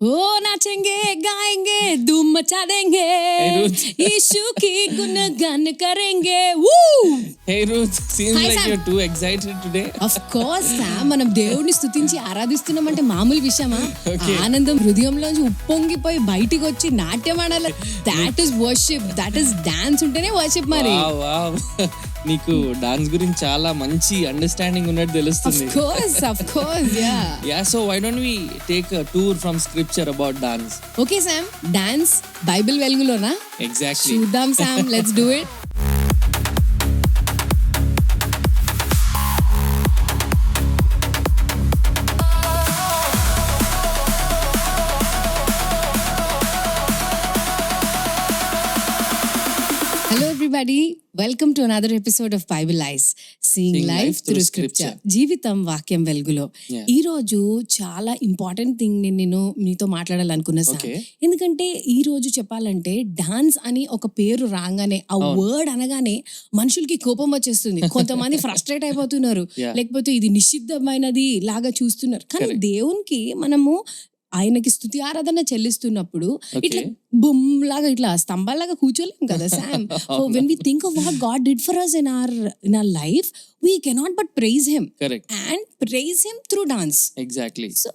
ओ नाचेंगे गाएंगे धूम मचा देंगे यीशु की गुणगान करेंगे woo Hey Ruth, seems Hi, like Sam. you're too excited today. of course Sam, మనం దేవుడిని స్తుతించి ఆరాధిస్తున్నామంటే మామూలు విషయమా? Okay. ఆనందం హృదయంలోంచి ఉప్పొంగిపోయి బయటికి వచ్చి నాట్యం ఆడాలి. That is worship, that is dance ఉంటేనే వర్షిప్ మరి. Wow. నీకు డాన్స్ గురించి చాలా మంచి అండర్స్టాండింగ్ ఉన్నట్టు తెలుస్తుంది. of course yeah. Yeah, so why don't we take a tour from scripture about dance? Okay Sam, dance Bible వెలుగులోనా? Exactly. చూద్దాం Sam, let's do it. Hello everybody, welcome to another episode of Bible Eyes, seeing life through scripture. జీవితం వాక్యం వెలుగులో. Yeah. ఈ రోజు చాలా important thing నేను మీతో మాట్లాడాలనుకున్నా సార్. Okay. ఎందుకంటే ఈ రోజు చెప్పాలంటే డాన్స్ అని ఒక పేరు రాగానే, ఆ వర్డ్ అనగానే మనుషులకి కోపం వచ్చేస్తుంది. కొంతమంది ఫ్రస్ట్రేట్ అయిపోతున్నారు, Yeah. లేకపోతే ఇది నిషిద్ధమైనది లాగా చూస్తున్నారు. కానీ Correct. దేవునికి మనము ఆయనకి స్తుతి ఆరాధన చెల్లిస్తున్నప్పుడు Okay. ఇట్లా బుమ్ లాగా ఇట్లా స్తంభాలాగా కూర్చోలేం కదా Sam. So when we think of what God did for us in our life, we cannot but praise him Correct. and praise him through dance. Exactly. So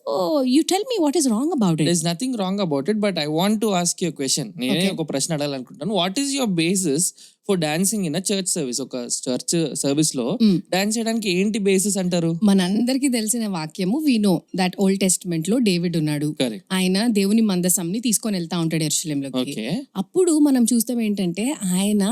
you tell me what is wrong about it. There's nothing wrong about it, but I want to ask you a question. నేనే Okay. ఒక ప్రశ్న అడగాలనుకుంటాను. What is your basis for dancing in a church service? ఒక church service లో dance చేయడానికి ఏంటి basis అంటారు? మనందరికీ తెలిసిన వాక్యము we know that old testament లో డేవిడ్ ఉన్నాడు. కరెక్ట్. ఆయన దేవుని మందసంని తీసుకొని వెళ్తా ఉంటాడు యెరూషలేంలోకి. ఓకే. అప్పుడు మనం చూస్తాం ఏంటంటే ఆయన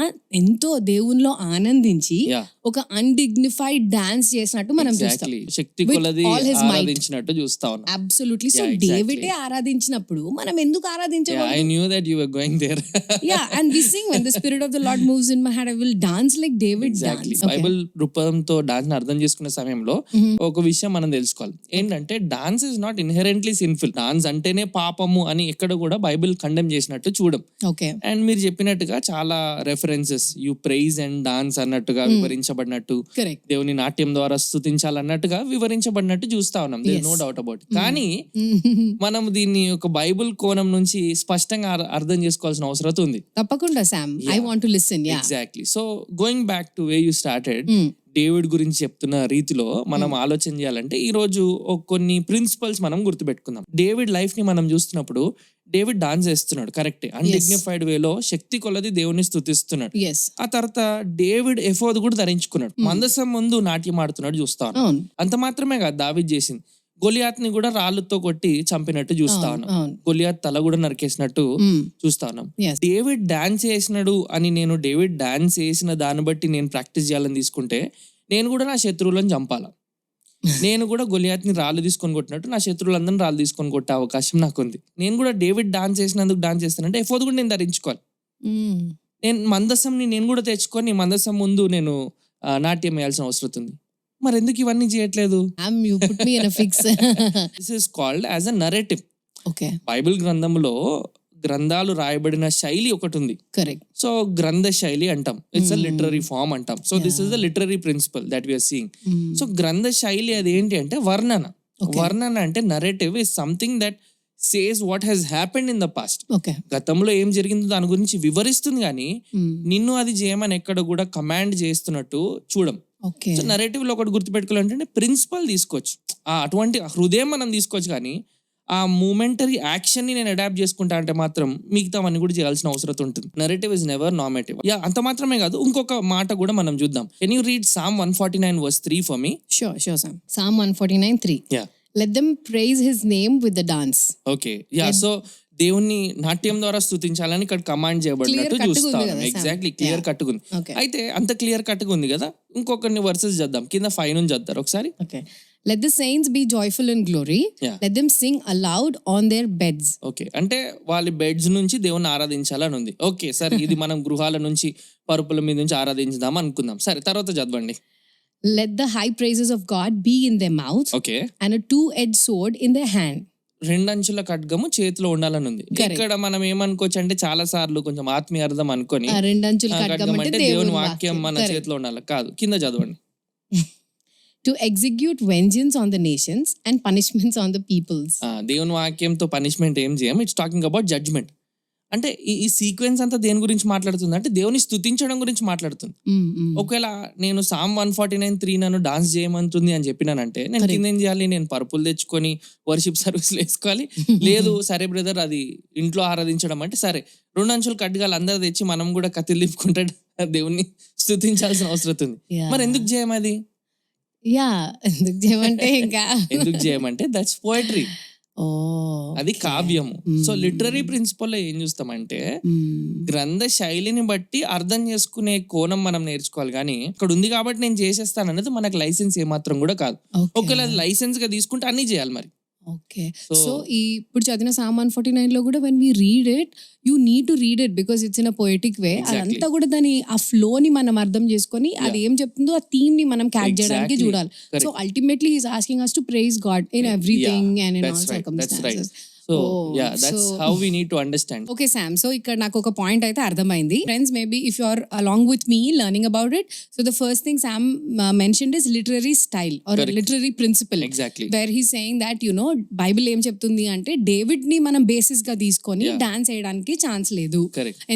ఎంతో దేవునిలో ఆనందించి Yeah. ఒక అన్డిగ్నిఫైడ్ డాన్స్ చేసినట్టు మనం చూస్తాం. ఎగ్జాక్ట్లీ. శక్తి With కొలది all his might. ఆరాధించినట్టు చూస్తా ఉన్నాం. అబ్సల్యూట్లీ. So Yeah, exactly. డేవిడే ఆరాధించినప్పుడు మనం ఎందుకు Yeah, ఆరాధించకూడదు? I knew that you were going there. Yeah, and we sing when the spirit of the Lord moves in my heart, I will dance like David exactly. danced. Okay. Bible దృక్పథంతో dance ని అర్థం చేసుకునే సమయంలో ఒక విషయం మనం తెలుసుకోవాలి. ఏంటంటే dance is not inherently sinful. Dance అంటేనే పాపము అని ఎక్కడ కూడా బైబిల్ కండెమ్ చేసినట్టు చూడం. Okay. అండ్ మీరు చెప్పినట్టుగా చాలా references you praise and dance అన్నట్టుగా వివరించబడినట్టు, Correct. దేవుని నాట్యం ద్వారా స్తుతించాలన్నట్టుగా వివరించబడినట్టు చూస్తా ఉన్నాం. Yes. No doubt about. కానీ మనం దీన్ని ఒక బైబిల్ కోణం నుంచి స్పష్టంగా అర్థం చేసుకోవాల్సిన అవసరం ఉంది. తప్పకుండా Sam, I want to listen. Yeah. Exactly. So going back to way you started, David గురించి చెప్తున్న రీతిలో మనం ఆలోచన చేయాలంటే ఈ రోజు కొన్ని ప్రిన్సిపల్స్ మనం గుర్తుపెట్టుకుందాం. డేవిడ్ లైఫ్ ని మనం చూస్తున్నప్పుడు డేవిడ్ డాన్స్ చేస్తున్నాడు, కరెక్టే. అన్డిగ్నిఫైడ్ వేలో శక్తి కొలది దేవుని స్తుతిస్తున్నాడు. Yes. ఆ తర్వాత డేవిడ్ ఎఫోద్ కూడా ధరించుకున్నాడు, మందసం ముందు నాట్యం ఆడుతున్నాడు చూస్తాను. అవును. అంత మాత్రమే కాదు, దావీద్ చేసింది. గొలియాత్ ని కూడా రాళ్ళతో కొట్టి చంపినట్టు చూస్తా ఉన్నాం. అవును. గొలియాత్ తల కూడా నరికేసినట్టు చూస్తా ఉన్నాం. Yes. డేవిడ్ డాన్స్ చేసినాడు అని నేను డేవిడ్ డాన్స్ చేసిన దాన్ని బట్టి నేను ప్రాక్టీస్ చేయాలని తీసుకుంటే నేను కూడా నా శత్రువులను చంపాల. నేను కూడా గొలియాత్ని రాళ్ళు తీసుకొని కొట్టినట్టు నా శత్రువులందరినీ రాళ్ళు తీసుకొని కొట్టే అవకాశం నాకు ఉంది. నేను కూడా డేవిడ్ డాన్స్ చేసినందుకు డాన్స్ చేస్తానంటే ఎఫోద్ కూడా నేను ధరించుకోవాలి. నేను మందసంని నేను కూడా తెచ్చుకొని మందసం ముందు నేను నాట్యం వేయాల్సిన అవసరం ఉంది. మరి ఎందుకు ఇవన్నీ చేయట్లేదు? You put me in a fix. This is called as a narrative. Okay. Bible గ్రంథంలో గ్రంథాలు రాయబడిన శైలి ఒకటి ఉంది. Correct. సో గ్రంథ శైలి అంటాం, ఇట్స్ అ లిటరరీ ఫార్మ్ అంటాం. So this is the literary principle that we are seeing. So గ్రంథ శైలి అది ఏంటి అంటే వర్ణన. వర్ణన అంటే narrative is something that says what has happened in the past. Okay. గతంలో ఏం జరిగిందో దాని గురించి వివరిస్తుంది, కానీ నిన్ను అది చేయమని ఎక్కడ కూడా కమాండ్ చేస్తున్నట్టు చూడం. Okay. సో నరేటివ్ లో ఒకటి గుర్తుపెట్టుకోవాలంటే ప్రిన్సిపల్ తీసుకోవచ్చు, అటువంటి హృదయం మనం తీసుకోవచ్చు, కానీ ఆ మూమెంటరీ యాక్షన్ ని నేను అడాప్ట్ చేసుకుంటా అంటే మాత్రం మిగతావన్నీ కూడా చేయాల్సిన అవసరం ఉంటుంది. Narrative is never normative. Yeah, అంత మాత్రమే కాదు, ఇంకొక మాట కూడా మనం చూద్దాం. Can you read Psalm 149:3 for me? Sure, Sam. Psalm 149:3. Yeah. Let them praise his name with the dance. Okay. Yeah, so దేవుణ్ణి నాట్యం ద్వారా స్తుతించాలని ఇక్కడ కమాండ్ చేయబడినట్టు Clear cut చూస్తాం. ఉంది కదా, Sam. ఎగ్జాక్ట్లీ, క్లియర్ కట్ ఉంది. Okay. అయితే అంత క్లియర్ కట్ ఉంది కదా, ఇంకొకరిని వర్సెస్ చేద్దాం. కింద 5 నుంచి చదువుతారు ఒకసారి. Okay. Let the saints be joyful in glory. Yeah. Let them sing aloud on their beds. Okay, అంటే వాళ్ళ బెడ్స్ నుంచి దేవుని ఆరాధించాలని ఉంది. ఓకే సార్, ఇది మనం గృహాల నుంచి పరుపుల మీద నుంచి ఆరాధించుదాం అనుకుందాం. సరే, తర్వాత చదవండి. Let the high praises of God be in their mouth okay. and a two-edged sword in their hand. 2 అంచుల ఖడ్గము చేతిలో ఉండాలని ఉంది. Correct. ఇక్కడ మనం ఏమనుకోవచ్చు అంటే చాలా సార్లు కొంచెం ఆత్మీయ అర్థం అనుకొని రెండంచుల ఖడ్గం ఖడ్గం అంటే అంటే దేవుని దేవుని వాక్యం మన Correct. చేతిలో ఉండాలి. కాదు, కింద చదవండి. to execute vengeance on the nations and punishments on the peoples. దేవుని వాక్యంతో పనిష్మెంట్ ఏం చేయం, ఇట్స్ టాకింగ్ అబౌట్ జడ్జ్మెంట్. అంటే ఈ సీక్వెన్స్ అంతా దేని గురించి మాట్లాడుతుంది అంటే దేవుని స్తుతించడం గురించి మాట్లాడుతుంది. ఒకవేళ నేను సామ్ 149:3 నన్ను డాన్స్ చేయమంటుంది అని చెప్పినానంటే నేను కింద ఏం చేయాలి, నేను పరుపులు తెచ్చుకొని వర్షిప్ సర్వీస్లు వేసుకోవాలి. లేదు సరే బ్రదర్ అది ఇంట్లో ఆరాధించడం అంటే సరే 2 అంచులు కట్టుగాలి అందరూ తెచ్చి మనం కూడా కత్తిలు తిప్పుకుంటే దేవుణ్ణి స్తుతించాల్సిన అవసరం ఉంది. మరి ఎందుకు చేయం అది? ఎందుకు చేయమంటే ఇంకా ఎందుకు చేయమంటే దట్స్ పోయట్రీ, అది కావ్యము. సో లిటరరీ ప్రిన్సిపల్ లో ఏం చూస్తామంటే గ్రంథ శైలిని బట్టి అర్థం చేసుకునే కోణం మనం నేర్చుకోవాలి. కానీ ఇక్కడ ఉంది కాబట్టి నేను చేసేస్తాను అనేది మనకు లైసెన్స్ ఏమాత్రం కూడా కాదు. ఒకవేళ అది లైసెన్స్ గా తీసుకుంటే అన్ని చేయాలి మరి. ఓకే, సో ఇప్పుడు చదివిన సామ్ 149 లో కూడా when we read it you need to read it because it's in a poetic way. అదంతా కూడా దాని ఆ ఫ్లో ని మనం అర్థం చేసుకొని అది ఏం చెప్తుందో ఆ థీమ్ ని మనం క్యాచ్ చేయడానికి చూడాలి. So ultimately he's asking us to praise God in everything and in all circumstances. So yeah, that's how we need to understand. Okay Sam, so ఇక్కడ నాకు ఒక పాయింట్ అయితే అర్థమైంది. Friends, maybe if you are along with me learning about it, so the first thing Sam mentioned is literary style or literary principle. Exactly. Where he's saying that Bible ఏం చెప్తుంది అంటే David ని మనం basis గా తీసుకొని dance చేయడానికి chance లేదు.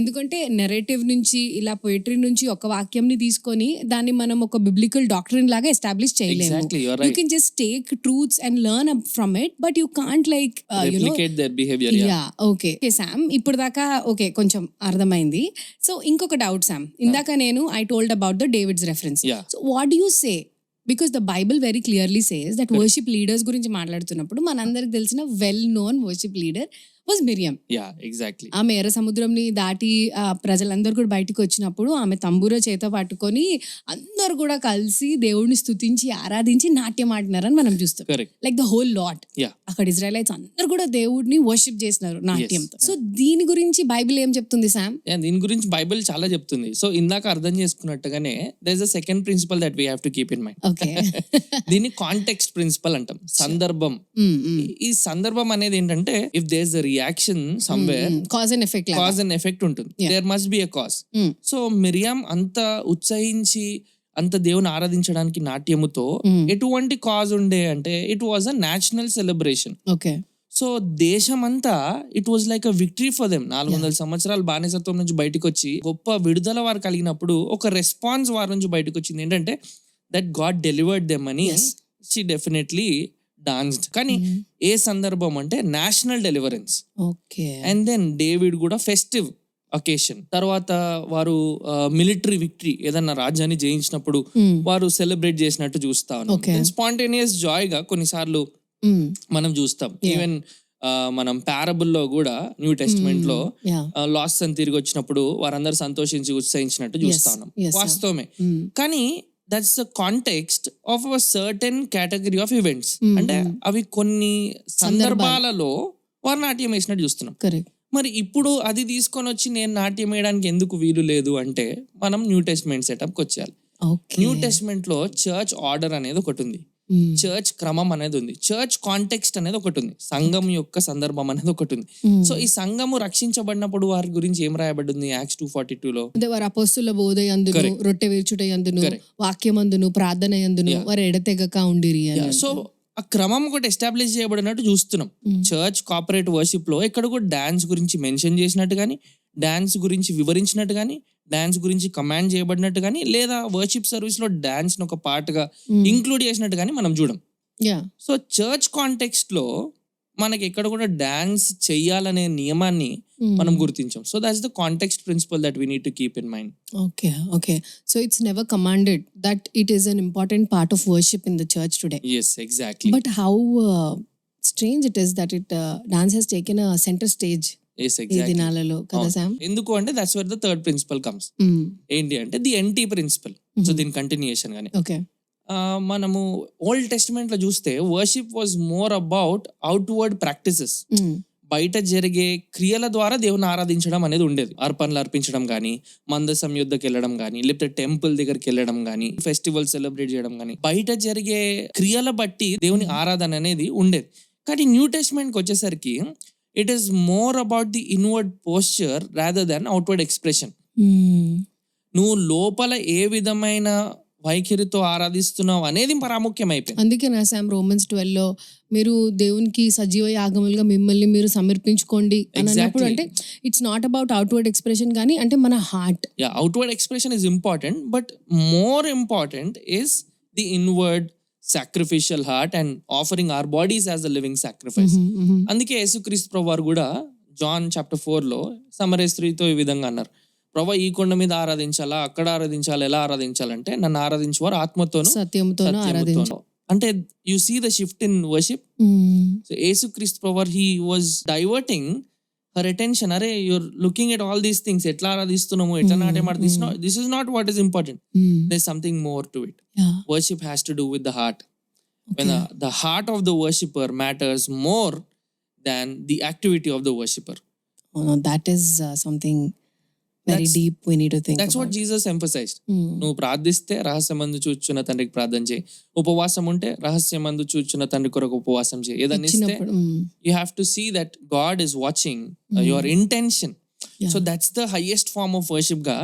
ఎందుకంటే నెరేటివ్ నుంచి ఇలా పోయిటరీ నుంచి ఒక వాక్యం ని తీసుకొని దాన్ని మనం ఒక బిబ్లికల్ డాక్ట్రిన్ లాగా ఎస్టాబ్లిష్ చేయలేము. You can just take truths and learn from it, but you can't like their behavior. Okay Sam, ఇప్పుడు దాకా ఓకే కొంచెం అర్థమైంది. సో ఇంకొక డౌట్ Sam, ఇందాక నేను I told about the David's reference. So what do you say, because the Bible very clearly says that worship leaders గురించి మాట్లాడుతున్నప్పుడు మనందరికి తెలిసిన well known worship leader was Miriam. Exactly. ఆమె ఎర్ర సముద్రంని దాటి ప్రజలందరూ కూడా బయటకు వచ్చినప్పుడు ఆమె తంబూర చేత పట్టుకొని అందరు కూడా కలిసి దేవుడిని స్తుతించి ఆరాధించి నాట్యం ఆడినారని మనం చూస్తాం. Like the whole lot. అక్కడ ఇజ్రాయలైట్స్ అందరు కూడా దేవుడిని వర్షిప్ చేసినారు నాట్యంతో. సో దీని గురించి బైబిల్ ఏం చెప్తుంది సామ్? దీని గురించి బైబిల్ చాలా చెప్తుంది. సో ఇందాక అర్థం చేసుకున్నట్టుగానే there is a second principle that we have to keep in mind. Okay, దీన్ని కాంటెక్స్ట్ ప్రిన్సిపల్ అంటాం. సందర్భం. ఈ సందర్భం అనేది ఏంటంటే if there is a reaction somewhere cause and effect ఉంటుంది. There must be a cause. So Miriam అంత ఉత్సహించి అంత దేవుని ఆరాధించడానికి నాట్యముతో ఎటువంటి కాజ్ ఉండే అంటే it was a national celebration. Okay, so దేశమంతా it was like a victory for them. 400 సంవత్సరాల బానిసత్వం నుంచి బయటకు వచ్చి గొప్ప విడుదల వారు కలిగినప్పుడు ఒక రెస్పాన్స్ వారి నుంచి బయటకు వచ్చింది ఏంటంటే దట్ గాడ్ డెలివర్డ్ దెమ్ అని షీ డెఫినెట్లీ డాన్స్డ్. కానీ ఏ సందర్భం అంటే national deliverance. And then David కూడా ఫెస్టివ్ అకేషన్. తర్వాత వారు మిలిటరీ విక్టరీ ఏదన్నా రాజ్యాన్ని జయించినప్పుడు వారు సెలబ్రేట్ చేసినట్టు చూస్తా ఉన్నాం. స్పాంటేనియస్ జాయ్ గా కొన్నిసార్లు మనం చూస్తాం. ఈవెన్ మనం పారబుల్లో కూడా న్యూ టెస్టిమెంట్ లో లాస్ట్ అని తిరిగి వచ్చినప్పుడు వారందరూ సంతోషించి ఉత్సహించినట్టు చూస్తా ఉన్నాం. వాస్తవమే. కానీ that's the context of a certain category of events. అంటే అవి కొన్ని సందర్భాలలో వారు నాట్యం వేసినట్టు చూస్తున్నాం. మరి ఇప్పుడు అది తీసుకొని వచ్చి నేను నాట్యం వేయడానికి ఎందుకు వీలు లేదు అంటే మనం న్యూ టెస్టిమెంట్ సెటప్ కి వచ్చేయాలి. న్యూ టెస్టిమెంట్ లో చర్చ్ ఆర్డర్ అనేది ఒకటి ఉంది, చర్చ్ క్రమం అనేది ఉంది, చర్చ్ కాంటెక్స్ట్ అనేది ఒకటి ఉంది, సంఘం యొక్క సందర్భం అనేది ఒకటి ఉంది. సో ఈ సంఘము రక్షించబడినప్పుడు వారి గురించి ఏం రాయబడింది యాక్ట్స్ 2:42 లో? వారి అపోస్తుల బోధయందును, రొట్టె విరుచుటయందును, వాక్యమందును, ప్రార్థనయందును వారు ఎడతెగక ఉండిరి. సో ఆ క్రమం ఒకటి ఎస్టాబ్లిష్ చేయబడినట్టు చూస్తున్నాం. చర్చ్ కార్పొరేట్ వర్షిప్ లో ఎక్కడ కూడా డాన్స్ గురించి మెన్షన్ చేసినట్టు కానీ, డాన్స్ గురించి వివరించినట్టు కానీ, డాన్స్ గురించి కమాండ్ చేయబడినట్టు కానీ, లేదా వర్షిప్ సర్వీస్ లో డాన్స్ ఒక పార్ట్ గా ఇంక్లూడ్ చేసినట్టు కానీ మనం చూడం. సో చర్చ్ కాంటెక్స్ట్ లో మనకి ఎక్కడ కూడా డాన్స్ చెయ్యాలనే నియమాన్ని మనం గుర్తించాం. So that's the context principal that we need to keep in mind. Okay. So it's never commanded that it is an important part of worship in the church today. Yes, exactly. But how strange it is that dance has taken a center stage. Yes, exactly. ఈ దినాలలో కదా Sam? ఎందుకు అంటే that's where the third principal comes. ఏంటి అంటే the NT principal. So దీని continuation గానీ మనము ఓల్డ్ టెస్టిమెంట్ లో చూస్తే worship was more about outward practices. బయట జరిగే క్రియల ద్వారా దేవుని ఆరాధించడం అనేది ఉండేది. అర్పణలు అర్పించడం కానీ, మందసం యుద్ధకి వెళ్ళడం కానీ, లేకపోతే టెంపుల్ దగ్గరికి వెళ్ళడం కానీ, ఫెస్టివల్ సెలబ్రేట్ చేయడం కానీ, బయట జరిగే క్రియల బట్టి దేవుని ఆరాధన అనేది ఉండేది. కానీ న్యూ టెస్టిమెంట్ కి వచ్చేసరికి it is more about the inward posture rather than outward expression. నువ్వు లోపల ఏ విధమైన వైఖరితో ఆరాధిస్తున్నాం అనేది ప్రాముఖ్యం అయిపోయింది. అందుకే నా సామ్ Romans 12 మీరు దేవునికి సజీవ యాగములుగా మిమ్మల్ని మీరు సమర్పించుకోండి అని అన్నప్పుడు అంటే it's not about outward expression కానీ అంటే మన heart. Outward expression is important, but more important is the inward sacrificial heart and offering our bodies as a living sacrifice. అందుకే యేసుక్రీస్తు ప్రభువారు కూడా జాన్ చాప్టర్ 4లో సమరయ స్త్రీతో ఈ విధంగా అన్నారు, ప్రభా ఈ కొండ మీద ఆరాధించాలా, అక్కడ ఆరాధించాలా, ఎలా ఆరాధించాలంటే నన్ను ఆరాధించేవారు ఆత్మతోను సత్యముతోను ఆరాధించాలి. అంటే you see the shift in worship. So యేసుక్రీస్తు ప్రభువారు he was diverting her attention. అరే you're looking at all these things, ఎట్లా ఆరాధిస్తున్నాము, ఎట్లా నాట్యం ఆరాధిస్తున్నాం, this is not what is important, there is something more to it. Worship has to do with the heart. When the heart of the worshipper matters more than the activity of the worshipper. Oh, no, that is something very deep we need to think That's what Jesus emphasized. నువ్వు ప్రార్థిస్తే రహస్యమందు చూచున్న తండ్రికి ప్రార్థన చేయి, ఉపవాసం ఉంటే రహస్యమందు చూచున్న తండ్రి కొరకు ఉపవాసం చేయి. ఏదైనా ఇస్తే you have to see that God is watching your intention. So that's the highest form of worship గా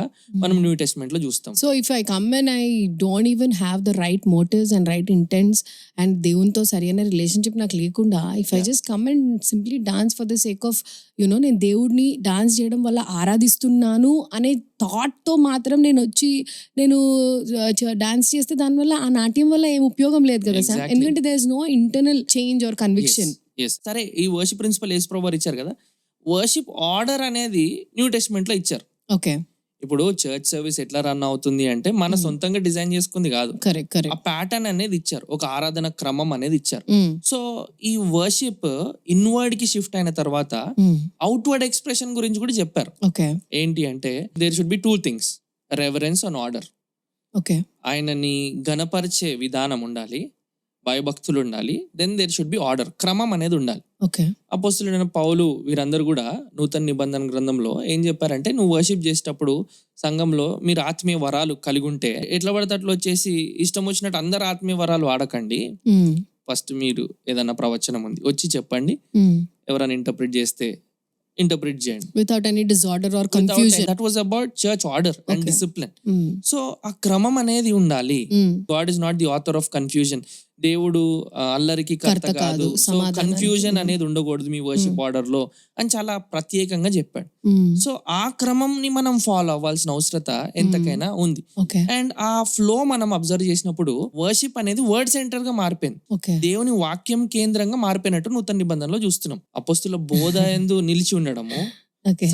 మనం న్యూ టెస్ట్మెంట్ లో చూస్తాం. So if I come and I don't even have the right motives and right intents and దేవునితో సరైన relationship నాకు లేకుండా if I just come and simply dance for the sake of నేను దేవుడిని డాన్స్ చేయడం వల్ల ఆరాధిస్తున్నాను అనే థాట్ తో మాత్రం నేను డాన్స్ చేస్తే దానివల్ల ఆ నాట్యం వల్ల ఏం ఉపయోగం లేదు కదా సార్. ఎందుకంటే there is no internal change or conviction. Yes. సరే, ఈ వర్షిప్ ప్రిన్సిపల్ యేసు ప్రభువారు ఇచ్చారు కదా, వర్షిప్ ఆర్డర్ అనేది న్యూ టెస్ట్మెంట్ లో ఇచ్చారు. ఓకే, ఇప్పుడు చర్చ్ సర్వీస్ ఎట్లా రన్ అవుతుంది అంటే మన సొంతంగా డిజైన్ చేసుకుంది కాదు, ఆ ప్యాటర్న్ అనేది ఇచ్చారు, ఒక ఆరాధన క్రమం అనేది ఇచ్చారు. సో ఈ వర్షిప్ ఇన్వర్డ్ కి షిఫ్ట్ అయిన తర్వాత అవుట్వర్డ్ ఎక్స్ప్రెషన్ గురించి కూడా చెప్పారు. ఏంటి అంటే there should be 2 things, reverence and order. ఆయనని గణపరిచే విధానం ఉండాలి, భయభక్తులు ఉండాలి, then there should be order, క్రమం అనేది ఉండాలి. అపోస్తలుడైన పౌలు వీరందరూ కూడా నూతన నిబంధన గ్రంథంలో ఏం చెప్పారంటే, నువ్వు వర్షిప్ చేసేటప్పుడు సంఘంలో మీరు ఆత్మీయ వరాలు కలిగి ఉంటే ఎట్లా పడితే అట్లా వచ్చేసి ఇష్టం వచ్చినట్టు అందరు ఆత్మీయ వరాలు వాడకండి. ఫస్ట్ మీరు ఏదైనా ప్రవచనం ఉంది వచ్చి చెప్పండి, ఎవరైనా ఇంటర్ప్రిట్ చేస్తే ఇంటర్ప్రిట్ చేయండి without any disorder or confusion. That was about church order and discipline. So ఆ క్రమం అనేది ఉండాలి. God is not the author of confusion. దేవుడు అల్లరికి కర్త కాదు. సో కన్ఫ్యూజన్ అనేది ఉండకూడదు మీ వర్షిప్ ఆర్డర్ లో అని చాలా ప్రత్యేకంగా చెప్పాడు. సో ఆ క్రమం ని మనం ఫాలో అవ్వాల్సిన అవసరత ఎంతకైనా ఉంది. అండ్ ఆ ఫ్లో మనం అబ్జర్వ్ చేసినప్పుడు వర్షిప్ అనేది వర్డ్ సెంటర్ గా మారిపోయింది, దేవుని వాక్యం కేంద్రంగా మారిపోయినట్టు నూతన నిబంధనలో చూస్తున్నాం. అపోస్తుల బోధ యందు నిలిచి ఉండడము,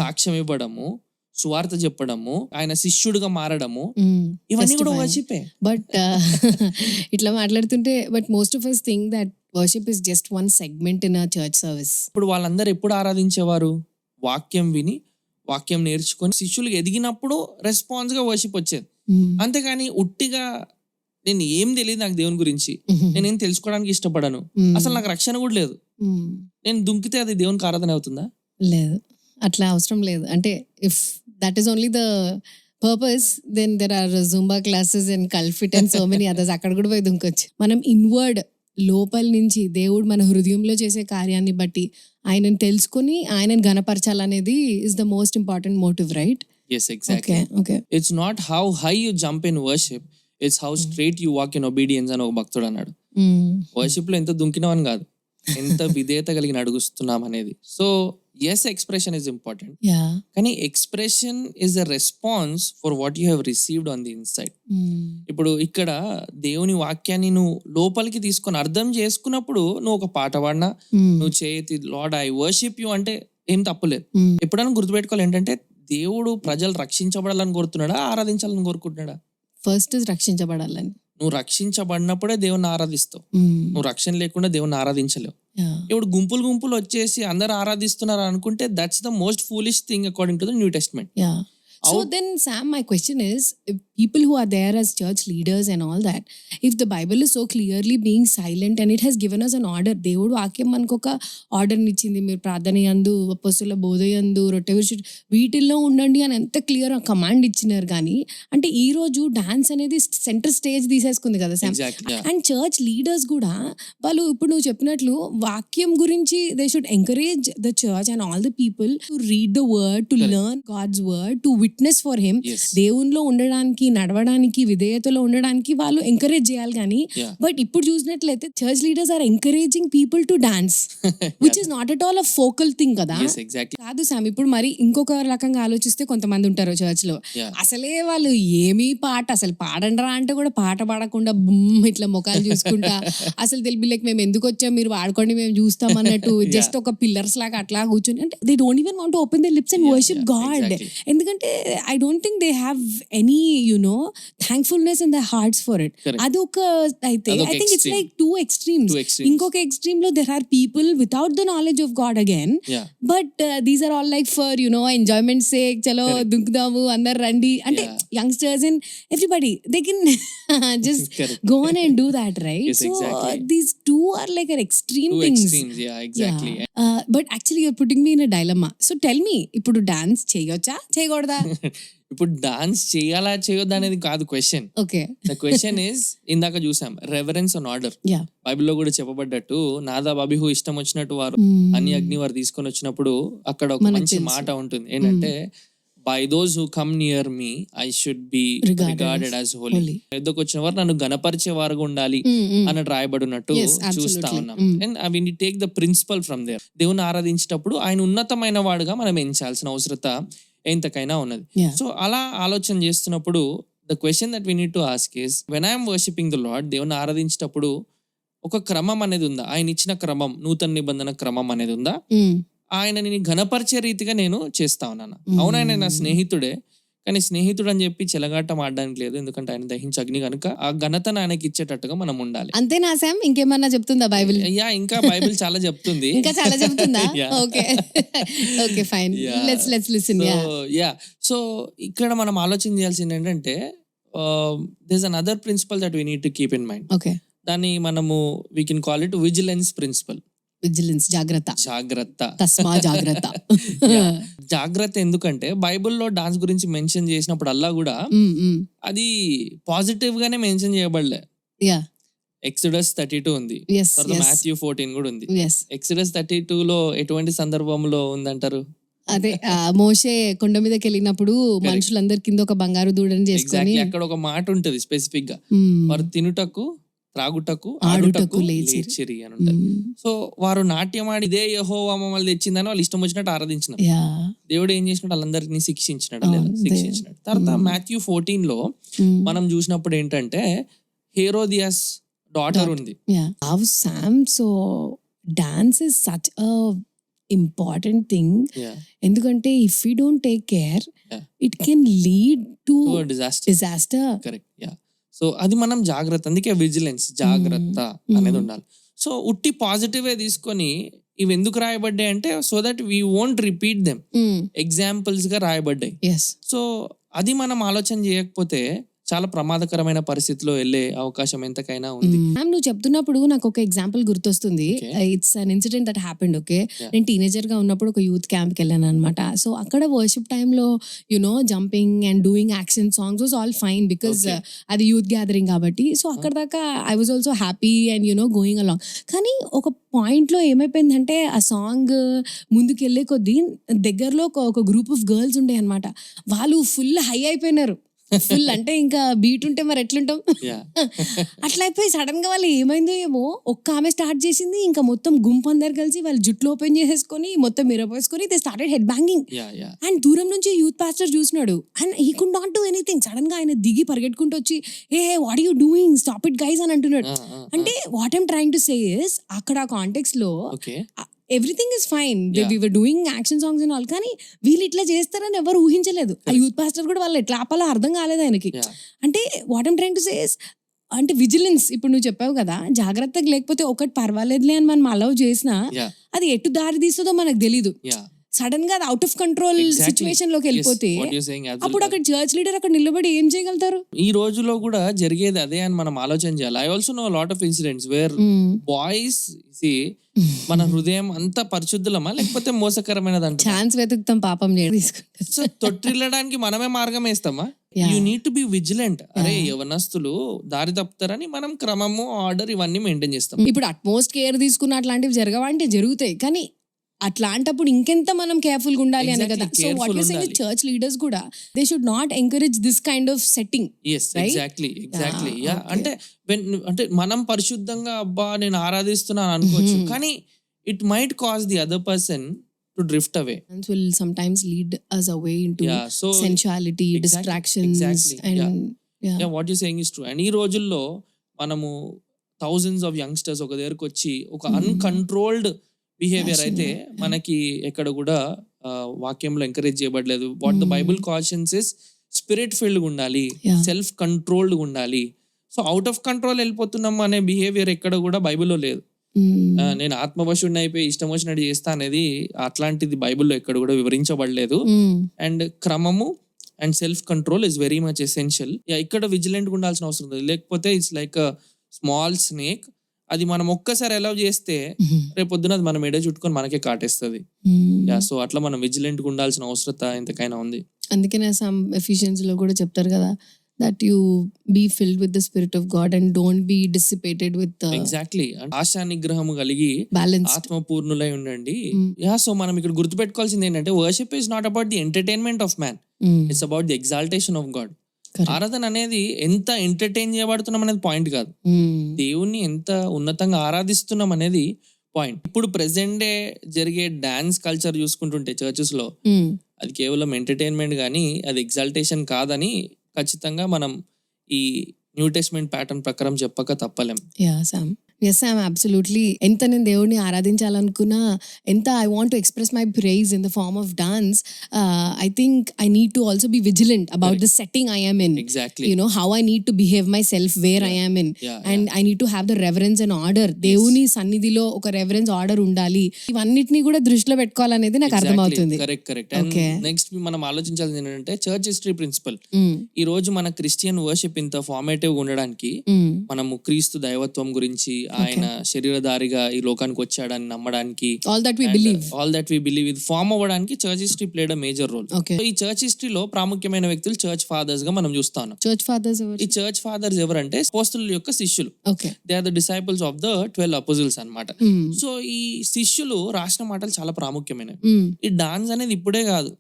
సాక్ష్యం ఇవ్వడము, సువార్త చెప్పడము, ఆయన శిష్యుడిగా మారడము, ఇవన్నీ కూడా వర్షిపే. బట్ ఇట్లా మాట్లాడుతుంటే but most of us think that worship is just one segment in a church service. ఇప్పుడు వాళ్ళందరూ ఎప్పుడు ఆరాధించేవారు? వాక్యం విని వాక్యం నేర్చుకొని శిష్యులు ఎదిగినప్పుడు రెస్పాన్స్ గా వర్షిప్ వచ్చేది. అంతేగాని ఉట్టిగా నేను ఏం తెలియదు నాకు దేవుని గురించి, నేనేం తెలుసుకోవడానికి ఇష్టపడను, అసలు నాకు రక్షణ కూడా లేదు, నేను దుంకితే అది దేవునికి ఆరాధన అవుతుందా? లేదు, అట్లా అవసరం లేదు. అంటే if that is only the purpose then there are zumba classes and Cultfit and so many others, అక్కడ కూడా పోయి దుంకొచ్చు. మనం ఇన్వర్డ్ లోపల నుంచి దేవుడు మన హృదయంలో చేసే కార్యాన్ని బట్టి ఆయనను తెలుసుకుని ఆయనను గణపరచాలనేది is the most important motive, right? Yes, exactly. Okay. It's not how high you jump in worship, it's how straight you walk in obedience అని ఒక భక్తుడు అన్నాడు. వర్షిప్ లో ఎంత దుంకినామని కాదు, ఎంత విధేయత కలిగి అడుగుస్తున్నాం అనేది. So yes, expression is important. కానీ expression is a response for what you have received on the inside. ఇప్పుడు ఇక్కడ దేవుని వాక్యాన్ని నువ్వు లోపలికి తీసుకొని అర్థం చేసుకున్నప్పుడు నువ్వు ఒక పాట పాడినా, నువ్వు చేతి లార్డ్ ఐ వర్షిప్ యూ అంటే ఏం తప్పులేదు. ఎప్పుడైనా గుర్తుపెట్టుకోవాలి ఏంటంటే దేవుడు ప్రజలు రక్షించబడాలని కోరుతున్నాడా, ఆరాధించాలని కోరుకుంటున్నాడా? ఫస్ట్ రక్షించబడాలని. నువ్వు రక్షించబడినప్పుడే దేవుని ఆరాధిస్తావు, నువ్వు రక్షణ లేకుండా దేవుని ఆరాధించలేవు. ఇప్పుడు గుంపులు వచ్చేసి అందరు ఆరాధిస్తున్నారు అనుకుంటే that's the most foolish thing according to the new testament. So then Sam, my question is, if people who are there as church leaders and all that, if the Bible is so clearly being silent and it has given us an order, దేవుడు వాక్యం మనకు ఒక order ఇచ్చింది, మీరు ప్రార్థన యందు, అపోస్తలుల బోధ యందు, రొట్టె విరుచు వీటిల్లో ఉండండి అని ఎంత క్లియర్ కమాండ్ ఇచ్చినారు. కానీ అంటే ఈ రోజు డాన్స్ అనేది సెంటర్ స్టేజ్ తీసేసుకుంది కదా సామ్. అండ్ చర్చ్ లీడర్స్ కూడా వాళ్ళు ఇప్పుడు నువ్వు చెప్పినట్లు వాక్యం గురించి they should encourage the church and all the people to read the word, to learn God's word, to witness for him. Yes. దేవునిలో ఉండడానికి, నడవడానికి, విధేయతలో ఉండడానికి వాళ్ళు ఎంకరేజ్ చేయాలి కానీ, Yeah. బట్ ఇప్పుడు చూసినట్లయితే church leaders are encouraging people to dance, which is not at all a focal thing కదా. Yes, exactly. కాదు సామ్, ఇప్పుడు మరి ఇంకొక రకంగా ఆలోచిస్తే కొంతమంది ఉంటారు చర్చ్ లో, Yeah. అసలే వాళ్ళు ఏమీ పాట అసలు పాడండ్రా అంటే కూడా పాట పాడకుండా ఇట్లా ముఖాలు చూసుకుంటా అసలు తెలిపి లైక్ మేము ఎందుకు వచ్చాం, మీరు వాడుకోండి మేము చూస్తాం అన్నట్టు జస్ట్ ఒక పిల్లర్స్ లాగా అట్లా కూర్చొని, అంటే they don't even want to open the lips and worship God. exactly. ఎందుకంటే I don't think they have any thankfulness in the hearts for it. Correct. అదొక అయితే అదొక I think it's extreme. Like two extremes. Two extremes. ఇంకొక extreme లో there are people without the knowledge of God again, Yeah. But these are all like for enjoyment sake, చలో దుంకుదాము అందరు రండి అంటే Yeah. Youngsters and everybody they can just Correct. go on and do that, right? Yes, So exactly. these two are like an extreme Two things. extremes. Yeah, exactly. But actually you're putting me in a dilemma. So tell me, ఇప్పుడు dance చేయొచ్చా చేయకూడదా? ఇప్పుడు dance చేయాలా చేయొద్దా అనేది కాదు question. Okay, the question is, ఇందాక చూసాం reverence on order. Yeah, బైబిల్లో కూడా చెప్పబడ్డట్టు నాదా బాబిహు ఇష్టం వచ్చినట్టు వారు అని అగ్ని వారు తీసుకొని వచ్చినప్పుడు అక్కడ ఒక మనకు మంచి తెలుసు. మాట ఉంటుంది ఏంటంటే, by those who come near me I should be Regarded regarded as holy. holy. ఎద్దకు వచ్చిన వారు నన్ను గణపరిచే వారుగా ఉండాలి అన్నట్టు రాయబడినట్టు Yes, చూస్తా absolutely. ఉన్నాం. And I mean take the principle from there. దేవుని ఆరాధించేటప్పుడు ఆయన ఉన్నతమైన వాడుగా మనం ఎంచాల్సిన అవసరత ఎంతకైనా ఉన్నది. Yeah. సో అలా ఆలోచన చేస్తున్నప్పుడు the question that we need to ask is, when I'm worshipping the lord, దేవుని ఆరాధించేటప్పుడు ఒక క్రమం అనేది ఉందా? ఆయన ఇచ్చిన క్రమం, నూతన నిబంధన క్రమం అనేది ఉందా? ఆయనని ఘనపరిచే రీతిగా నేను చేస్తా ఉన్నాను. అవును, ఆయన నా స్నేహితుడే, కానీ స్నేహితుడు అని చెప్పి చెలగాటం ఆడడానికి లేదు. ఎందుకంటే ఆయన దహించి అగ్ని కనుక ఆ ఘనతను ఆయనకి ఇచ్చేటట్టుగా మనం ఉండాలి. అంతేనా శామ్? ఇంకేమన్నా చెప్తుందా బైబిల్? యా, ఇంకా బైబిల్ చాలా చెప్తుంది. ఇంకా చాలా చెప్తుందా? Yeah. Okay, okay, fine, Yeah. Let's listen. So ఇక్కడ మనం ఆలోచన చేయాల్సింది ఏంటంటే, this another principle that we need to keep in mind. Okay, దాన్ని మనము we can call it vigilance principle. Vigilance, జాగ్రత్త, జాగ్రత్త. తస్మా జాగ్రత్త. Yeah. జాగ్రత్త ఎందుకంటే బైబిల్లో డాన్స్ గురించి మెన్షన్ చేసినప్పుడు అల్లా కూడా అది పాజిటివ్ గానే మెన్షన్ చేయబడలే. యా, ఎక్సోడస్ 32 ఉంది, ఎస్, తర్వాత ఎస్, మాథ్యూ 14 కూడా ఉంది. ఎస్. ఎక్సోడస్ 32 లో ఎటువంటి సందర్భంలో ఉందంటారు? అదే మోషే కొండ మీదకి వెళ్ళినప్పుడు మనుషులందరి కింద ఒక బంగారు దూడని చేసుకొని, ఎగ్జాక్ట్లీ అక్కడ ఒక మాట ఉంటది స్పెసిఫిక్ గా, వారు తినుటకు, త్రాగుటకు, ఆడుటకు ఆడుటకు లేచిరి. లేచిరి అని ఉంటది. సో వారు నాట్యం ఆడి ఇదే యెహోవా మమ్మల్ని తెచ్చిందని వాళ్ళు ఇష్టం వచ్చినట్టు ఆరాధించినారు. యా, దేవుడు ఏం చేసినాడు? వాళ్ళందరినీ శిక్షించినాడు, లేదా అవును, శిక్షించినాడు. తర్వాత మాథ్యూ 14 లో మనం చూసినప్పుడు ఏంటంటే, హేరోదియాస్ డాటర్ ఉంది. Yeah. How Sam, so dance is such a important thing. Yeah. ఎందుకంటే if you don't take care, Yeah. It can lead to To a disaster. Disaster. Correct. Yeah. So అది మనం జాగ్రత్త, అందుకే విజిలెన్స్, జాగ్రత్త అనేది ఉండాలి. సో ఉట్టి పాజిటివే తీసుకొని ఇవి ఎందుకు రాయబడ్డాయి అంటే, so that we won't repeat them, examples గా రాయబడ్డాయి. ఎస్. సో అది మనం ఆలోచన చేయకపోతే చాలా ప్రమాదకరమైన పరిస్థితిలో వెళ్ళే అవకాశం ఎంతకైనా ఉంది. మ్యామ్, నువ్వు చెప్తున్నప్పుడు నాకు ఒక ఎగ్జాంపుల్ గుర్తొస్తుంది. Okay. It's an incident that happened. Okay, Yeah. నేను టీనేజర్ గా ఉన్నప్పుడు ఒక యూత్ క్యాంప్కి వెళ్ళాను అనమాట. సో అక్కడ వర్షిప్ టైంలో jumping and doing action songs was all fine because Okay. అది యూత్ గ్యాదరింగ్ కాబట్టి. సో అక్కడ దాకా I was also happy and going along. కానీ ఒక పాయింట్ లో ఏమైపోయిందంటే, ఆ సాంగ్ ముందుకు వెళ్ళే కొద్దీ దగ్గరలో ఒక గ్రూప్ ఆఫ్ గర్ల్స్ ఉండే అనమాట. వాళ్ళు ఫుల్ హై అయిపోయినారు. ఫుల్ అంటే ఇంకా బీట్ ఉంటే మరి ఎట్లుంటాం, Yeah. అట్లా అయిపోయి సడన్ గా వాళ్ళు ఏమైందో ఏమో, ఒక్క ఆమె స్టార్ట్ చేసింది, ఇంకా మొత్తం గుంపు అందరు కలిసి వాళ్ళు జుట్లు ఓపెన్ చేసేసుకొని మొత్తం మిరపోసుకొని they started head banging. Yeah, yeah. And దూరం నుంచి యూత్ పాస్టర్ చూసినాడు and he could not do anything. Sudden గా ఆయన దిగి పరిగెట్టుకుంటూ వచ్చి, hey what you doing, stop it guys అని అంటున్నాడు. అంటే what I'm trying to say is, అక్కడ కాంటెక్స్ట్ లో okay. Everything is fine, Yeah. We were doing action songs and all, కానీ వీళ్ళు ఇట్లా చేస్తారని ఎవరు ఊహించలేదు. ఆ యూత్ పాస్టర్ కూడా వాళ్ళు ఎట్లా ఆపాలో అర్థం కాలేదు ఆయనకి. Yeah. అంటే what I'm trying to say is, అంటే విజిలెన్స్. ఇప్పుడు నువ్వు చెప్పావు కదా, జాగ్రత్తగా లేకపోతే ఒకటి పర్వాలేదులే అని మనం అలౌ చేసినా Yeah. అది ఎటు దారి తీస్తుందో మనకు తెలీదు. Yeah. సడన్ గా అది out of control Exactly. Situation లోకి Yes, వెళ్ళిపోతే what you're saying absolutely. అప్పుడు అక్కడ చర్చ్ లీడర్ అక్కడ నిలబడి ఏం చేయగలుగుతారు? ఈ రోజులో కూడా జరిగేది అదే అని మనం ఆలోచన చేయాలి. I also know lot of incidents where boys మన హృదయం అంత పరిశుద్ధులమా లేకపోతే మోసకరమైనది అంట. ఛాన్స్ వెతుకుతాం పాపం చేయడం తీసుకుంటాం. సో తొట్టిల్లడానికి మనమే మార్గం వేస్తామా? Yeah. You need to be vigilant. అరే యవనస్తులు దారి తప్పుతారని మనం క్రమము, ఆర్డర్ ఇవన్నీ మెయింటైన్ చేస్తాం. ఇప్పుడు అట్మోస్ట్ కేర్ తీసుకున్న అట్లాంటివి జరగవంటే జరుగుతాయి, కానీ అట్లాంటప్పుడు ఇంకెంత మనం కేర్ఫుల్ గా ఉండాలి అనే కదా. Exactly, so what careful you saying ఉండాలి. చర్చ్ లీడర్స్ కూడా they should not encourage this kind of setting. Yes exactly yeah. okay. అంటే మనం పరిశుద్ధంగా అబ్బా నేను ఆరాధిస్తున్నాను అనుకోవచ్చు, కానీ it might cause the other person to drift away. will sometimes lead us away into Yeah, so sensuality, exactly, distractions, exactly, and what you saying is true. And ఈ రోజుల్లో మనము థౌజండ్స్ ఆఫ్ యంగ్స్టర్స్ ఒక దగ్గరకు వచ్చి ఒక uncontrolled behaviour అయితే మనకి ఎక్కడ కూడా వాక్యంలో ఎంకరేజ్ చేయబడలేదు. What the Bible cautions is spirit field ఉండాలి, సెల్ఫ్ కంట్రోల్డ్ ఉండాలి. సో అవుట్ ఆఫ్ కంట్రోల్ వెళ్ళిపోతున్నాం అనే బిహేవియర్ ఎక్కడ కూడా బైబిల్లో లేదు. నేను ఆత్మవశుడిని అయిపోయి ఇష్టం వచ్చినట్టు చేస్తా అనేది అట్లాంటిది బైబిల్లో ఎక్కడ కూడా వివరించబడలేదు. అండ్ క్రమము and self control is very much essential. ఇక్కడ విజిలెంట్ ఉండాల్సిన అవసరం లేదు. లేకపోతే ఇట్స్ లైక్ స్మాల్ స్నేక్, అది మనం ఒక్కసారి అలౌ చేస్తే రేపొద్దున అది మనం ఎడ చుట్టుకొని మనకే కాటేస్తుంది. సో అట్లా మనం విజిలెంట్ గా ఉండాల్సిన అవసరత ఎంతకైనా ఉంది. అందుకనే సమ్ ఎఫిషియన్స్ లో కూడా చెప్తారు కదా, that you be filled with the spirit of God and don't be dissipated with the exactly. ఆశా నిగ్రహము కలిగి balanced. ఆత్మపూర్ణులై ఉండండి. సో మనం ఇక్కడ గుర్తుపెట్టుకోవాల్సింది ఏంటంటే worship is not about the entertainment of man, it's about the exaltation of God. ఆరాధన అనేది ఎంత ఎంటర్టైన్ చేయబడుతున్నాం అనేది పాయింట్ కాదు, దేవుణ్ణి ఎంత ఉన్నతంగా ఆరాధిస్తున్నాం అనేది పాయింట్. ఇప్పుడు ప్రెసెంట్ డే జరిగే డాన్స్ కల్చర్ చూసుకుంటుంటే చర్చెస్ లో అది కేవలం ఎంటర్టైన్మెంట్ గానీ అది ఎగ్జాల్టేషన్ కాదని ఖచ్చితంగా మనం ఈ న్యూ టెస్ట్మెంట్ ప్యాటర్న్ ప్రకారం చెప్పక తప్పలేం. Yes, Sam, absolutely. ఎంత నేను దేవుడిని ఆరాధించాలనుకున్నా, ఎంత I want to express my praise in the form of dance, I think I need to also be vigilant about the setting I am in. Exactly. You know, how I need to behave myself where I am in. And I need to have the reverence and order. దేవుని సన్నిధిలో ఒక reverence order ఉండాలి. ఇవన్నిటిని కూడా దృష్టిలో పెట్టుకోవాలనేది నాకు అర్థమవుతుంది. Correct. Next మనం ఆలోచించాల్సింది ఏంటంటే చర్చ్ హిస్టరీ ప్రిన్సిపల్. ఈ రోజు మన క్రిస్టియన్ వర్షిప్ ఇంత ఫార్మేటివ్ గా ఉండడానికి మనము క్రీస్తు దైవత్వం గురించి, ఆయన శరీరధారిగా ఈ లోకానికి వచ్చాడని నమ్మడానికి, ఆల్ దట్ వి బిలీవ్ ఇది ఫార్మ్ అవ్వడానికి church history played a major role. ఈ చర్చ్ హిస్టరీలో ప్రాముఖ్యమైన వ్యక్తులు చర్చ్ ఫాదర్స్ గా మనం చూస్తాం. ఈ చర్చ్ ఫాదర్స్ ఎవరంటే అపోస్తలుల యొక్క శిష్యులు. They are the disciples of the 12 apostles అన్నమాట. సో ఈ శిష్యులు రాసిన మాటలు చాలా ప్రాముఖ్యమైనవి. ఈ డాన్స్ అనేది ఇప్పుడే కాదు,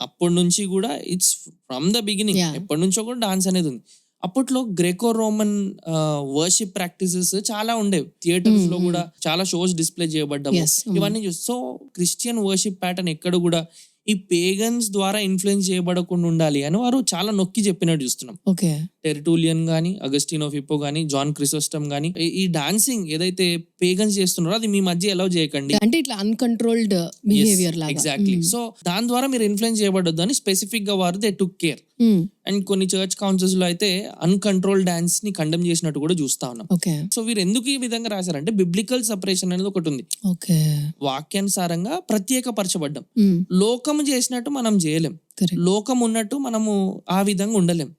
అప్పటి నుంచి కూడా ఇట్స్ ఫ్రమ్ ద బిగినింగ్, ఎప్పటి నుంచో కూడా డాన్స్ అనేది ఉంది. అప్పట్లో గ్రేకో రోమన్ వర్షిప్ ప్రాక్టీసెస్ చాలా ఉండేవి. థియేటర్స్ లో కూడా చాలా షోస్ డిస్ప్లే చేయబడ్డాము. ఇవన్నీ చూసి సో క్రిస్టియన్ వర్షిప్ ప్యాటర్న్ ఎక్కడ కూడా ఈ పేగన్స్ ద్వారా ఇన్ఫ్లుయెన్స్ చేయబడకుండా ఉండాలి అని వారు చాలా నొక్కి చెప్పినట్టు చూస్తున్నాం. టెరిటూలియన్ గానీ, అగస్టిన్ ఆఫ్ హిప్పో గానీ, జాన్ క్రిసోస్టమ్ గానీ, ఈ డాన్సింగ్ ఏదైతే పేగన్స్ చేస్తున్నారో అది మీ మధ్య అలౌ చేయకండి, అంటే ఇట్లా అన్కంట్రోల్డ్ బిహేవియర్ లాగా. ఎగ్జాక్ట్లీ. సో దాని ద్వారా మీరు ఇన్ఫ్లుయెన్స్ చేయబడొద్దు అని స్పెసిఫిక్ గా వారు దే టుక్ కేర్. అండ్ కొన్ని చర్చ్ కౌన్సిల్స్ లో అయితే అన్కంట్రోల్ డాన్స్ ని కండెమ్ చేసినట్టు కూడా చూస్తా ఉన్నాం. సో వీరు ఎందుకు ఈ విధంగా రాశారంటే బిబ్లికల్ సెపరేషన్ అనేది ఒకటి ఉంది. వాక్యానుసారంగా ప్రత్యేకపరచబడ్డం. లోకం చేసినట్టు మనం చేయలేం, లోకం ఉన్నట్టు మనము ఆ విధంగా ఉండలేం.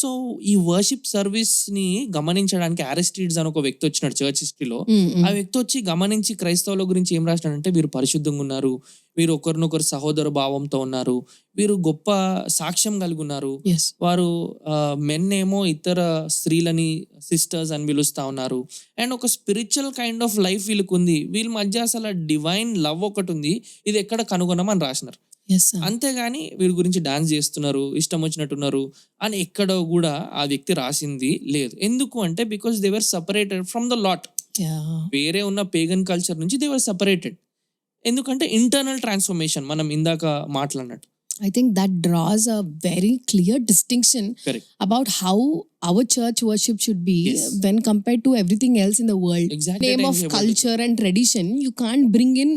సో ఈ వర్షిప్ సర్వీస్ ని గమనించడానికి అరిస్టిడ్స్ అని ఒక వ్యక్తి వచ్చినాడు చర్చ్ హిస్టరీలో. ఆ వ్యక్తి వచ్చి గమనించి క్రైస్తవుల గురించి ఏం రాసినాడంటే, వీరు పరిశుద్ధంగా ఉన్నారు, వీరు ఒకరినొకరు సహోదర భావంతో ఉన్నారు, వీరు గొప్ప సాక్ష్యం కలిగి ఉన్నారు, వారు మెన్ ఏమో ఇతర స్త్రీలని సిస్టర్స్ అని పిలుస్తా ఉన్నారు, అండ్ ఒక స్పిరిచువల్ కైండ్ ఆఫ్ లైఫ్ వీళ్ళకి ఉంది, వీళ్ళ మధ్య అసలు డివైన్ లవ్ ఒకటి ఉంది, ఇది ఎక్కడ కనుగొన్నామని రాసినారు. అంతేగాని వీరి గురించి డాన్స్ చేస్తున్నారు, ఇష్టం వచ్చినట్టున్నారు అని ఎక్కడ కూడా ఆ వ్యక్తి రాసింది లేదు. ఎందుకు అంటే because they were separated from the lot. వేరే ఉన్న పేగన్ కల్చర్ నుంచి దే వర్ సెపరేటెడ్. ఎందుకంటే ఇంటర్నల్ ట్రాన్స్ఫర్మేషన్ మనం ఇందాక మాట్లాడినట్టు. I think that draws a very clear distinction about how our church worship should be when compared to everything else in the world. Name of culture and tradition, you can't bring in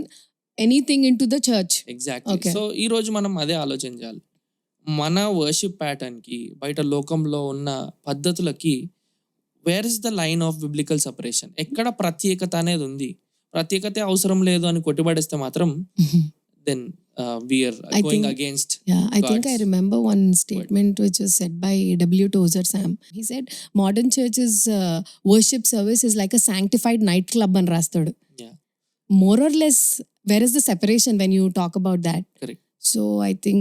anything into the church. Exactly. So ఈ రోజు మనం అదే ఆలోచించాలి. మన worship pattern కి బయట లోకంలో ఉన్న పద్ధతులకి where is the line of biblical separation? ఎక్కడ ప్రత్యేకత అనేది ఉంది? ప్రత్యేకత అవసరం లేదు అని కొట్టిపడేస్తే మాత్రం then we are going against. I think I remember one statement which was said by W. Tozer, Sam. He said modern church's worship service is like a sanctified nightclub and rastadu. More or less, where is the separation when you talk about that? Correct. So I think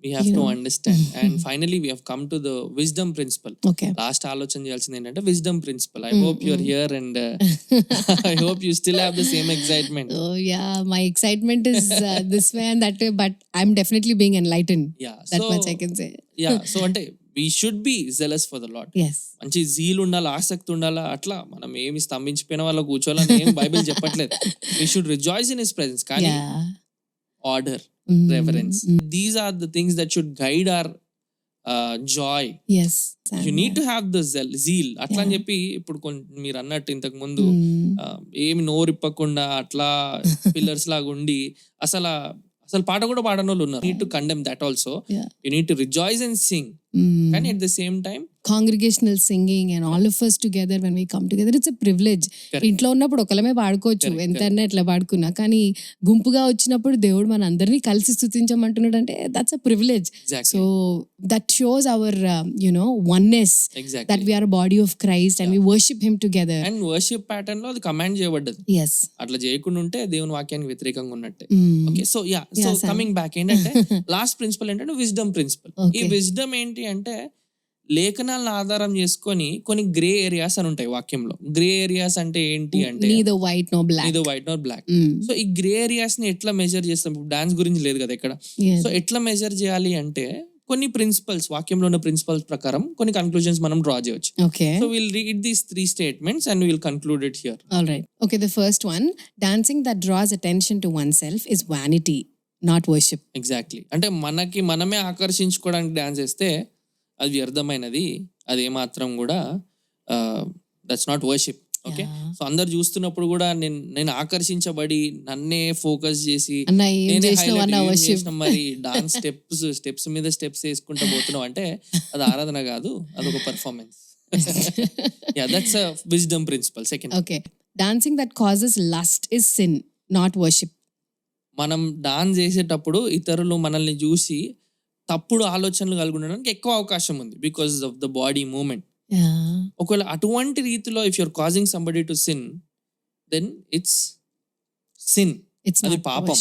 we have to understand. And finally we have come to the wisdom principle. Okay. Last ఆలోచన చేయాల్సింది ఏంటంటే wisdom principle. I hope you're here and I hope you still have the same excitement. Oh yeah, my excitement is this way and that way, but I'm definitely being enlightened. Yeah. That much I can say. Yeah. So అంటే we should be zealous for the Lord. Yes. మంచి zeal ఉండాలి, ఆసక్తి ఉండాలా. అట్లా మనం ఏమి స్తంభించిపోయిన వాళ్ళ కూర్చోవాలని ఏం బైబిల్ చెప్పట్లేదు. We should rejoice in His presence. కానీ Yeah. order, reverence. These are the things that should guide our joy. Yes. You need to have the zeal. అట్లా అని చెప్పి ఇప్పుడు మీరు అన్నట్టు ఇంతకు ముందు ఏమి నోరిప్పకుండా అట్లా పిల్లర్స్ లాగా ఉండి అసలు పాట కూడా పాడని వాళ్ళు ఉన్నారు. Need to condemn that also. You need to rejoice and sing. కానీ at the same time congregational singing and all of us together when we come together, it's a privilege. ఇంట్లో ఉన్నప్పుడు ఒకలమే పాడుకోవచ్చు, ఎంతైనా ఎట్లా పాడుకున్నా, కానీ గుంపుగా వచ్చినప్పుడు దేవుడు మన అందరినీ కలిసి స్తుతించమంటున్నాడు అంటే that's a privilege. So that shows hour oneness, that we are a body of Christ and we worship him together. And worship pattern లో అది కమాండ్ చేయబడ్డది. Yes. అట్లా చేయకుండా ఉంటే దేవుని వాక్యానికి వ్యతిరేకంగా ఉన్నట్టే. ఓకే, సో కమింగ్ బ్యాక్ ఏంటంటే లాస్ట్ ప్రిన్సిపల్ ఏంటంటే విజ్డమ్ ప్రిన్సిపల్. ఈ విజ్డమ్ ఏంటి అంటే లేఖనాలను ఆధారం చేసుకొని కొన్ని గ్రే ఏరియాస్ అని ఉంటాయి వాక్యంలో. గ్రే ఏరియాస్ అంటే ఏంటి అంటే neither white nor black. So ఈ గ్రే ఏరియాస్ ని ఎట్లా మెజర్ చేస్తాం? డాన్స్ గురించి లేదు కదా ఇక్కడ. సో ఎట్లా మెజర్ చేయాలి అంటే కొన్ని ప్రిన్సిపల్స్, వాక్యంలో ఉన్న ప్రిన్సిపల్స్ ప్రకారం కొన్ని కన్క్లూజన్స్ మనం డ్రా చేయొచ్చు. Okay. So we'll read these 3 statements and we'll conclude it here. All right. Okay, the first one, dancing that draws attention to oneself is vanity, not worship. Exactly. అంటే మనమే ఆకర్షించుకోవడానికి dance చేస్తే అది వ్యర్థమైనది, అది ఏమాత్రం కూడా that's not worship. Okay, so అందరు చూస్తున్నప్పుడు కూడా నేను ఆకర్షించబడి నన్నే ఫోకస్ చేసి మరి డాన్స్ స్టెప్స్ మీద స్టెప్స్ వేసుకుంటూ పోతున్నావు అంటే అది ఆరాధన కాదు, అదొక performance. Yeah, that's a wisdom principle. Second, okay, dancing that causes lust is sin, not worship. మనం డాన్స్ చేసేటప్పుడు ఇతరులు మనల్ని చూసి తప్పుడు ఆలోచనలు కలిగి ఉండడానికి ఎక్కువ అవకాశం ఉంది because of the body movement. ఒకవేళ అటువంటి రీతిలో if you're causing somebody to sin, then it's sin, అది పాపం.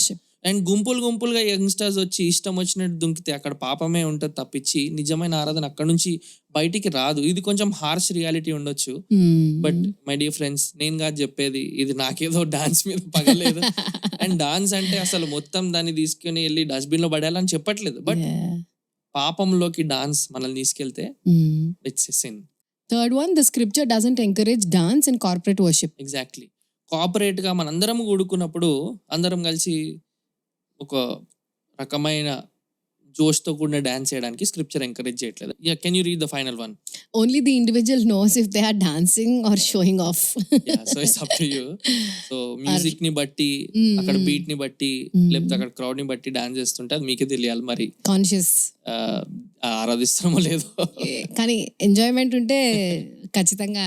అండ్ గుంపులుగా యంగ్స్టర్స్ వచ్చి ఇష్టం వచ్చినట్టు దుంకితే అక్కడ పాపమే ఉంటుంది తప్పించి నిజమైన ఆరాధన అక్కడ నుంచి బయటికి రాదు. ఇది కొంచెం హార్ష్ రియాలిటీ ఉండొచ్చు, బట్ మై డియర్ ఫ్రెండ్స్, నేను కాదు చెప్పేది, ఇది నాకేదో డాన్స్ మీద పగలేదు. అండ్ డాన్స్ అంటే అసలు మొత్తం దాన్ని తీసుకుని వెళ్ళి డస్ట్బిన్ లో పడేయాలని చెప్పట్లేదు, బట్ పాపంలోకి డాన్స్ మనల్ని తీసుకెళ్తే it's a sin. Third one, the scripture doesn't encourage dance in corporate worship. Exactly. Corporate గా మనందరం కూడుకున్నప్పుడు అందరం కలిసి ఒక రకమైన జోష్తో కూడిన డాన్స్ చేయడానికి స్క్రిప్చర్ ఎంకరేజ్ చేయట్లేదు. Yeah, can you read the final one? Only the individual knows if they are dancing or showing off. Yeah, so it's up to you. So music ని బట్టి, అక్కడ బీట్ ని బట్టి, లేకపోతే అక్కడ క్రౌడ్ ని బట్టి డాన్స్ చేస్తుంటే అది మీకే తెలియాలి మరి కాన్షియస్ ఆరాధిస్తున్నామో లేదో. కానీ ఎంజాయ్మెంట్ ఉంటే ఖచ్చితంగా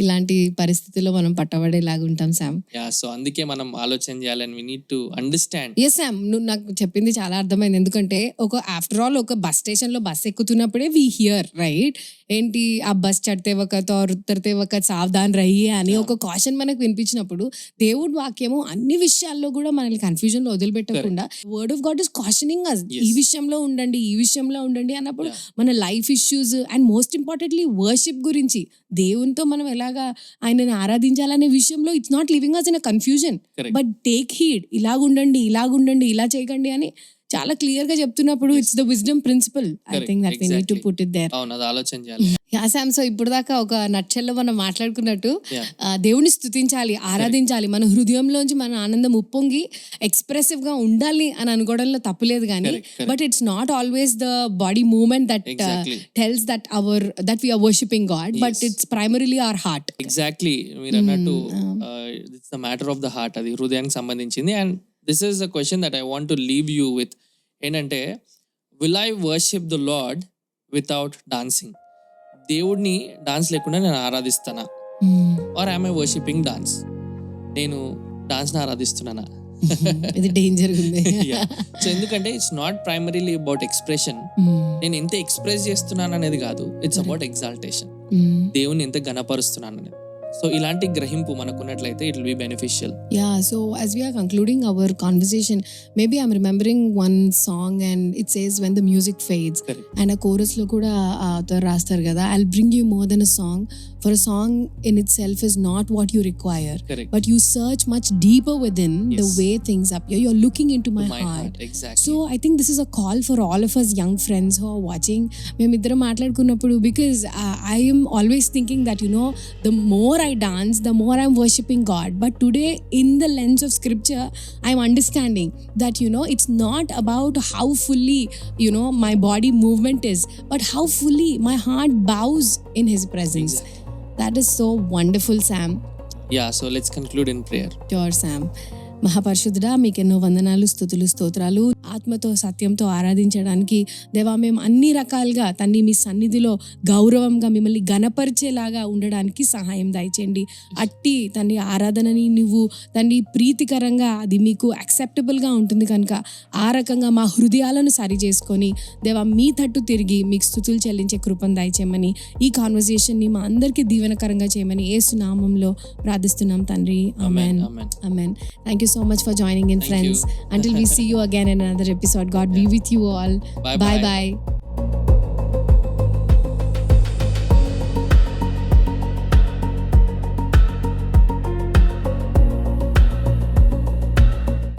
ఇలాంటి పరిస్థితుల్లో మనం పట్టబడేలాగా ఉంటాం శామ్. యా, సో అందుకే మనం ఆలోచన చేయాలని we need to understand. Yes Sam, నువ్వు నాకు చెప్పింది చాలా అర్థమైంది. ఎందుకంటే ఆఫ్టర్ ఆల్ ఒక బస్ స్టేషన్ లో బస్ ఎక్కుతున్నప్పుడే వి హియర్ రైట్, ఏంటి ఆ బస్ చడితే వకత్ ఆర్ ఉత్తరితే వకత్ సావధాన్ రయ్యే అని ఒక కాషన్ మనకు వినిపించినప్పుడు దేవుడి వాక్యము అన్ని విషయాల్లో కూడా మనల్ని కన్ఫ్యూజన్ లో వదిలిపెట్టకుండా word of God is cautioning us, ఈ విషయంలో ఉండండి, ఈ విషయంలో ఉండండి అన్నప్పుడు మన life issues and most importantly worship గురించి, దేవునితో మనం ఎలాగా ఆయనని ఆరాధించాలనే విషయంలో it's not living us in a confusion, but take heed, ఇలాగుండండి, ఇలా చేయకండి అని చాలా క్లియర్ గా చెప్తున్నప్పుడు it's the wisdom principle. I think that we need to put it there. అవును, అది ఆలోచన చేయాలి. యా శామ్, సో ఇప్పుడు దాకా ఒక నచ్చల్లో మనం మాట్లాడుకున్నట్టు దేవుని స్తుతించాలి, ఆరాధించాలి, మన హృదయంలోంచి మన ఆనందం ఉప్పొంగి ఎక్స్ప్రెసివ్ గా ఉండాలి అని అనుకోవడంలో తప్పులేదు, కానీ but it's not always the body movement that tells that we are worshipping God, but it's primarily our heart. Exactly, మీరు అన్నట్టు it's the matter of the heart, అది హృదయానికి సంబంధించింది. And this is a question that I want to leave you with. ఏంటంటే, will I worship the Lord without dancing? దేవుడిని dance లేకుండా నేను ఆరాధిస్తానా? or am I worshipping dance? నేను dance ని ఆరాధిస్తున్నానా? ఇది డేంజర్ ఉంది. సో ఎందుకంటే it's not primarily about expression. నేను ఎంత ఎక్స్ప్రెస్ చేస్తున్నాను అనేది కాదు, ఇట్స్ అబౌట్ ఎగ్జాల్టేషన్. దేవుని ఎంత గణపరుస్తున్నాను అనేది. సో ఇలాంటి గ్రహింపు మనకున్నట్లయితే it will be beneficial. Yeah, so as we are concluding our conversation, maybe I'm remembering one song and it says when the music fades. Correct. And a chorus lo kuda author rastar kada, I'll bring you more than a song, for a song in itself is not what you require. Correct. But you search much deeper within the Yes. way things appear. You're looking into my heart. Exactly. So I think this is a call for all of us young friends who are watching. మేమిద్దరం మాట్లాడుకున్నప్పుడు because I am always thinking that the more I dance, the more I'm worshipping God. But today in the lens of scripture, I'm understanding that it's not about how fully my body movement is, but how fully my heart bows in His presence. That is so wonderful, Sam. Yeah, so let's conclude in prayer. Sure, Sam. మహాపరిశుద్ధుడా, మీకెన్నో వందనాలు, స్తుతులు, స్తోత్రాలు. ఆత్మతో సత్యంతో ఆరాధించడానికి దేవా మేము అన్ని రకాలుగా తండ్రి మీ సన్నిధిలో గౌరవంగా మిమ్మల్ని గణపరిచేలాగా ఉండడానికి సహాయం దయచేయండి. అట్టి తండ్రి ఆరాధనని నువ్వు తండ్రి ప్రీతికరంగా అది మీకు యాక్సెప్టబుల్గా ఉంటుంది కనుక ఆ రకంగా మా హృదయాలను సరి చేసుకొని దేవా మీ తట్టు తిరిగి మీకు స్తుతులు చెల్లించే కృపను దయచేయమని, ఈ కాన్వర్సేషన్ని మా అందరికీ దీవెనకరంగా చేయమని యేసు నామంలో ప్రార్థిస్తున్నాం తండ్రి. ఆమేన్. ఆమేన్. Thank you so much for joining in, Thank friends. you. Until we see you again in another episode, God be with you all. Bye-bye. Bye.